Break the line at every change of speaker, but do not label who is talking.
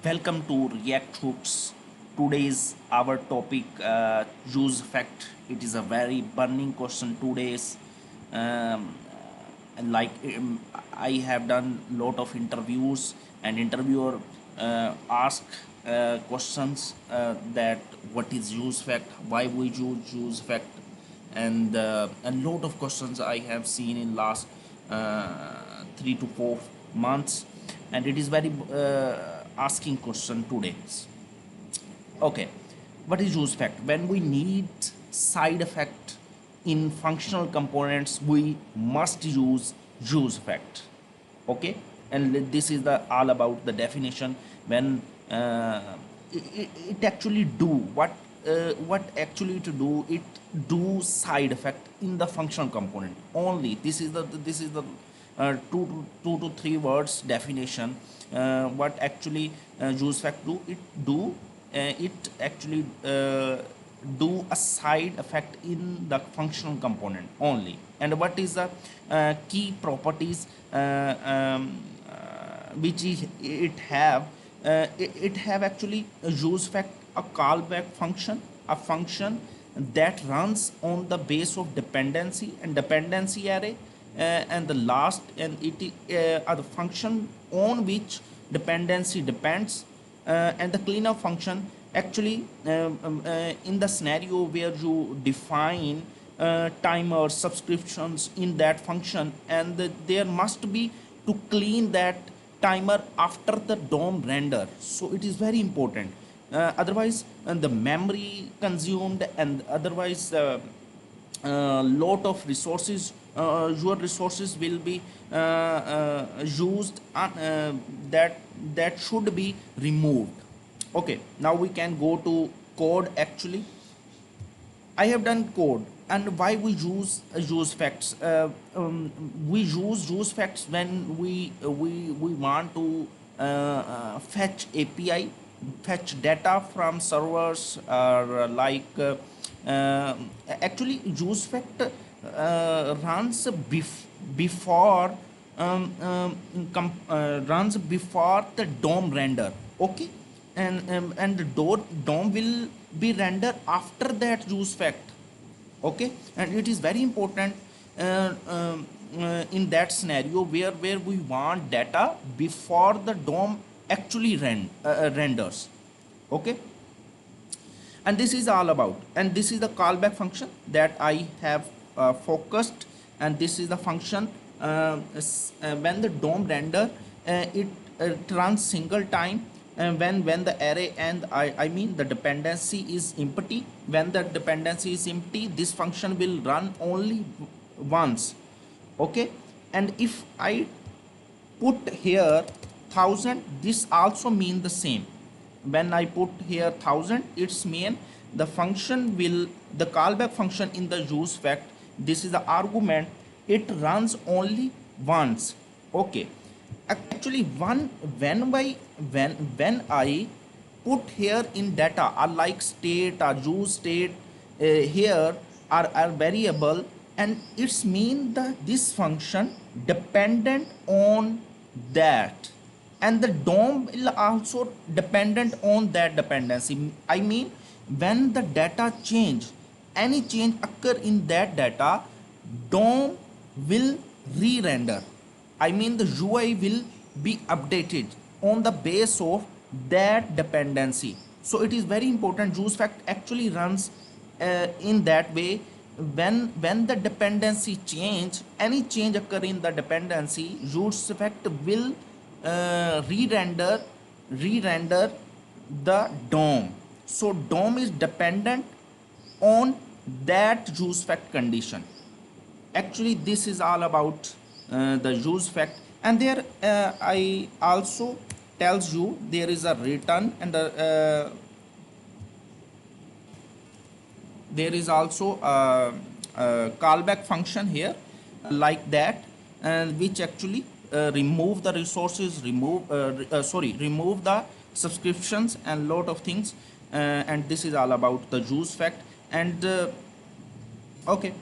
Welcome to React Hooks. Today's our topic use fact. It is a very burning question today's. And I have done lot of interviews and interviewer ask questions that what is use fact, why we use fact, and a lot of questions I have seen in last 3 to 4 months, and it is very asking question today. Okay, what is use fact? When we need side effect in functional components, we must use fact. Okay, and this is the all about the definition. When it actually do what actually to do it do side effect in the functional component only. This is the 2 to 3 words definition. What actually use fact do it do it actually do a side effect in the functional component only. And what is the key properties which it have? It have actually a use fact, a callback function, a function that runs on the base of dependency and dependency array, and the last, and it are the function on which dependency depends, and the cleanup function actually in the scenario where you define timers, subscriptions in that function, and there must be to clean that timer after the DOM render. So it is very important. Otherwise, the memory consumed, and otherwise lot of resources, your resources will be used that should be removed. Okay, now we can go to code. Actually, I have done code. And why we use facts? We use facts when we want to fetch API, fetch data from servers, or uh, actually use fact runs before runs before the DOM render. Okay, and the DOM will be rendered after that use fact. Okay, and it is very important in that scenario where we want data before the DOM actually renders. Okay, and this is all about, and this is the callback function that I have focused. And this is the function when the DOM render, it runs single time, and when the array, and I mean the dependency is empty. When the dependency is empty, this function will run only once. Okay, and if I put here 1000, this also mean the same. When I put here 1000, it's mean the function will, the callback function in the use fact, this is the argument, it runs only once. Okay, actually when I put here in data or like state or use state, here are variable, and it's mean that this function dependent on that, and the DOM will also dependent on that dependency. I mean, when the data change, any change occur in that data, DOM will re-render. I mean, the UI will be updated on the base of that dependency. So it is very important. Use fact actually runs in that way. When the dependency change, any change occur in the dependency, use fact will re-render the DOM. So DOM is dependent on that use fact condition. Actually, this is all about the use fact. And there I also tells you there is a return, and there is also a callback function here like that, which actually remove the resources, remove the subscriptions and lot of things. And this is all about the use fact. And okay,